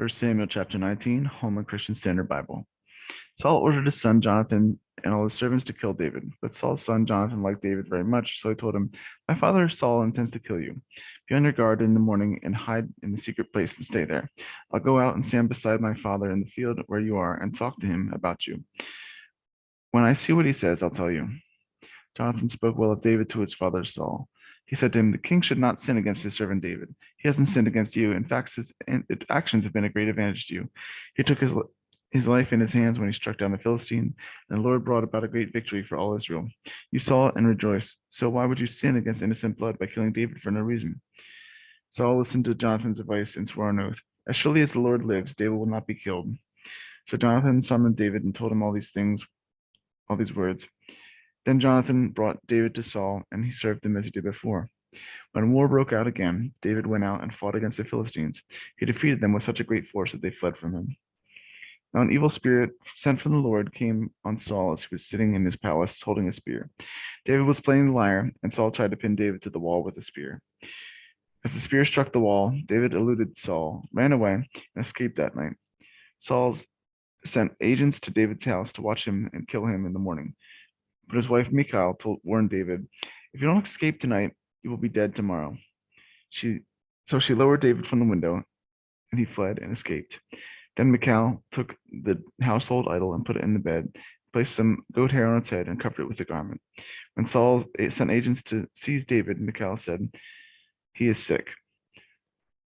1 Samuel chapter 19, Holman Christian Standard Bible. Saul ordered his son Jonathan and all his servants to kill David. But Saul's son Jonathan liked David very much, so he told him, "My father Saul intends to kill you. Be on your guard in the morning and hide in the secret place and stay there. I'll go out and stand beside my father in the field where you are and talk to him about you. When I see what he says, I'll tell you." Jonathan spoke well of David to his father Saul. He said to him, "The king should not sin against his servant David. He hasn't sinned against you. In fact, his actions have been a great advantage to you. He took his life in his hands when he struck down the Philistine, and the Lord brought about a great victory for all Israel. You saw it and rejoiced. So why would you sin against innocent blood by killing David for no reason?" Saul listened to Jonathan's advice and swore an oath, "As surely as the Lord lives, David will not be killed." So Jonathan summoned David and told him all these things, all these words. Then Jonathan brought David to Saul, and he served him as he did before. When war broke out again, David went out and fought against the Philistines. He defeated them with such a great force that they fled from him. Now an evil spirit sent from the Lord came on Saul as he was sitting in his palace holding a spear. David was playing the lyre, and Saul tried to pin David to the wall with a spear. As the spear struck the wall, David eluded Saul, ran away, and escaped that night. Saul sent agents to David's house to watch him and kill him in the morning. But his wife Michal warned David, "If you don't escape tonight, you will be dead tomorrow." So she lowered David from the window, and he fled and escaped. Then Michal took the household idol and put it in the bed, placed some goat hair on its head, and covered it with a garment. When Saul sent agents to seize David, Michal said, "He is sick."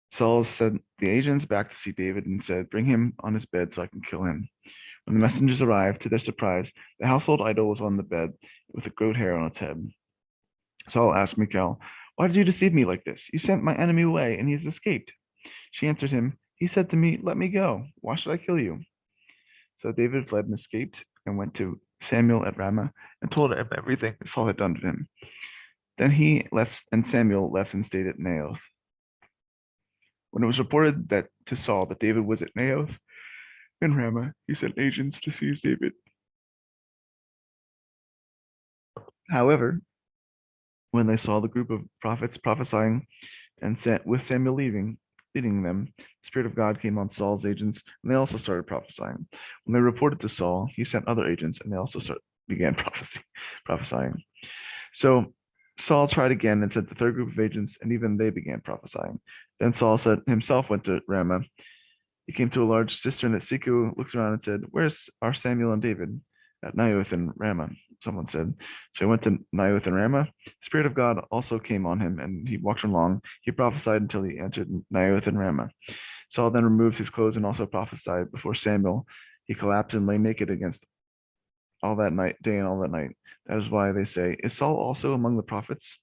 Saul sent the agents back to see David and said, "Bring him on his bed so I can kill him." When the messengers arrived, to their surprise, the household idol was on the bed with a goat hair on its head. Saul asked Michal, "Why did you deceive me like this? You sent my enemy away, and he has escaped." She answered him, "He said to me, 'Let me go. Why should I kill you?'" So David fled and escaped and went to Samuel at Ramah and told him everything Saul had done to him. Then he left, and Samuel left and stayed at Naioth. When it was reported to Saul that David was at Naioth in Ramah, he sent agents to seize David. However, when they saw the group of prophets prophesying and with Samuel leading them, the Spirit of God came on Saul's agents, and they also started prophesying. When they reported to Saul, he sent other agents, and they also began prophesying. So Saul tried again and sent the third group of agents, and even they began prophesying. Then Saul himself went to Ramah. He came to a large cistern at Siku, looked around and said, "Where's our Samuel and David?" "At Naioth and Ramah," someone said. So he went to Naioth and Ramah. The Spirit of God also came on him, and he walked along. He prophesied until he entered Naioth and Ramah. Saul then removed his clothes and also prophesied before Samuel. He collapsed and lay naked against all that night, day and all that night. That is why they say, "Is Saul also among the prophets?"